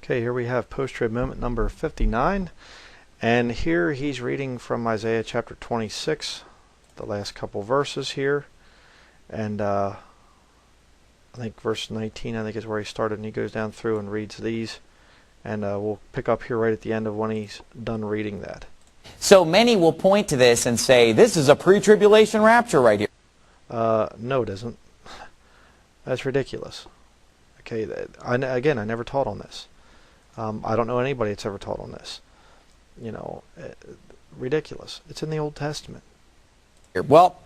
Okay, here we have post-trib moment number 59, and here he's reading from Isaiah chapter 26, the last couple verses here, and I think verse 19 I think is where he started, and he goes down through and reads these, and we'll pick up here right at the end of when he's done reading that. So many will point to this and say, this is a pre-tribulation rapture right here. No, it isn't. That's ridiculous. Okay, again, I never taught on this. I don't know anybody that's ever taught on this. You know, ridiculous. It's in the Old Testament. Well,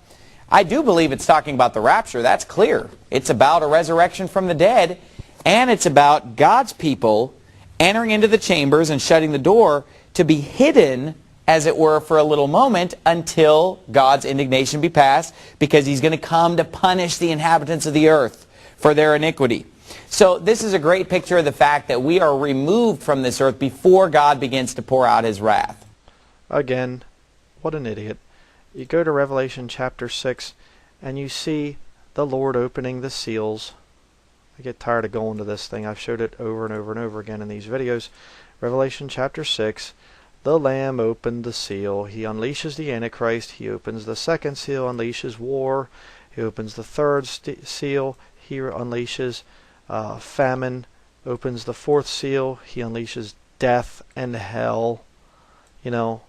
I do believe it's talking about the rapture. That's clear. It's about a resurrection from the dead, and it's about God's people entering into the chambers and shutting the door to be hidden, as it were, for a little moment until God's indignation be passed, because He's going to come to punish the inhabitants of the earth for their iniquity. So this is a great picture of the fact that we are removed from this earth before God begins to pour out His wrath. Again, what an idiot. You go to Revelation chapter 6 and you see the Lord opening the seals. I get tired of going to this thing. I've showed it over and over and over again in these videos. Revelation chapter 6, the Lamb opened the seal. He unleashes the Antichrist. He opens the second seal, unleashes war. He opens the third seal. He unleashes famine, opens the fourth seal. He unleashes death and hell. You know,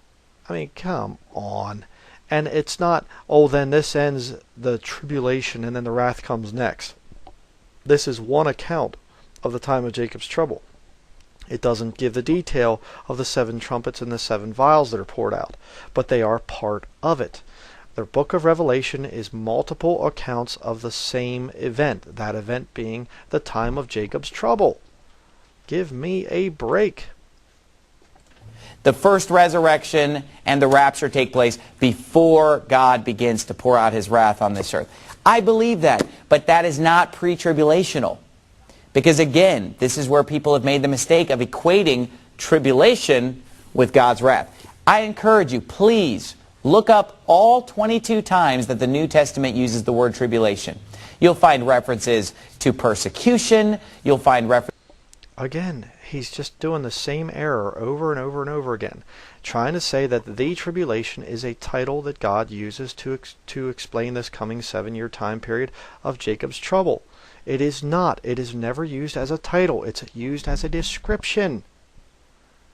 I mean, come on. And it's not, oh, then this ends the tribulation and then the wrath comes next. This is one account of the time of Jacob's trouble. It doesn't give the detail of the 7 trumpets and the 7 vials that are poured out, but they are part of it. The book of Revelation is multiple accounts of the same event, that event being the time of Jacob's trouble. Give me a break. The first resurrection and the rapture take place before God begins to pour out His wrath on this earth. I believe that, but that is not pre-tribulational. Because again, this is where people have made the mistake of equating tribulation with God's wrath. I encourage you, please, look up all 22 times that the New Testament uses the word tribulation. You'll find references to persecution. You'll find references. Again, he's just doing the same error over and over and over again, trying to say that the tribulation is a title that God uses to explain this coming 7-year time period of Jacob's trouble. It is not. It is never used as a title. It's used as a description.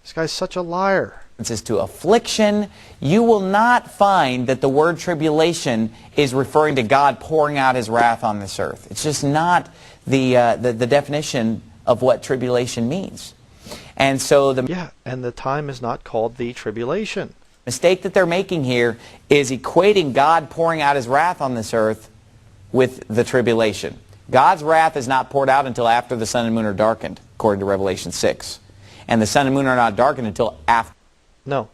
This guy's such a liar. To affliction. You will not find that the word tribulation is referring to God pouring out His wrath on this earth. It's just not the definition of what tribulation means. And so and the time is not called the tribulation. Mistake that they're making here is equating God pouring out His wrath on this earth with the tribulation. God's wrath is not poured out until after the sun and moon are darkened, according to Revelation 6. And the sun and moon are not darkened until after. No.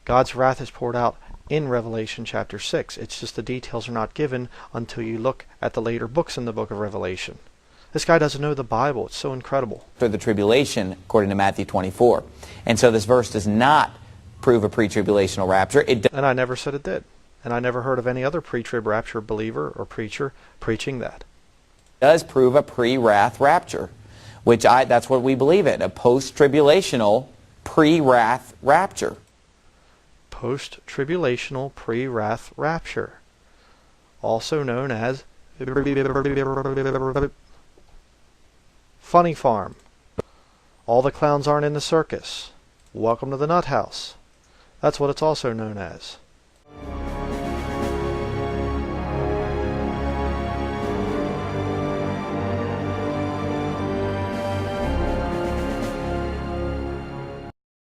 God's wrath is poured out in Revelation chapter 6. It's just the details are not given until you look at the later books in the book of Revelation. This guy doesn't know the Bible. It's so incredible. After the tribulation, according to Matthew 24. And so this verse does not prove a pre-tribulational rapture. And I never said it did. And I never heard of any other pre-trib rapture believer or preacher preaching that. It does prove a pre-wrath rapture, which that's what we believe in, a post-tribulational pre-wrath rapture. Post-tribulational pre-wrath rapture. Also known as Funny Farm. All the clowns aren't in the circus. Welcome to the Nut House. That's what it's also known as.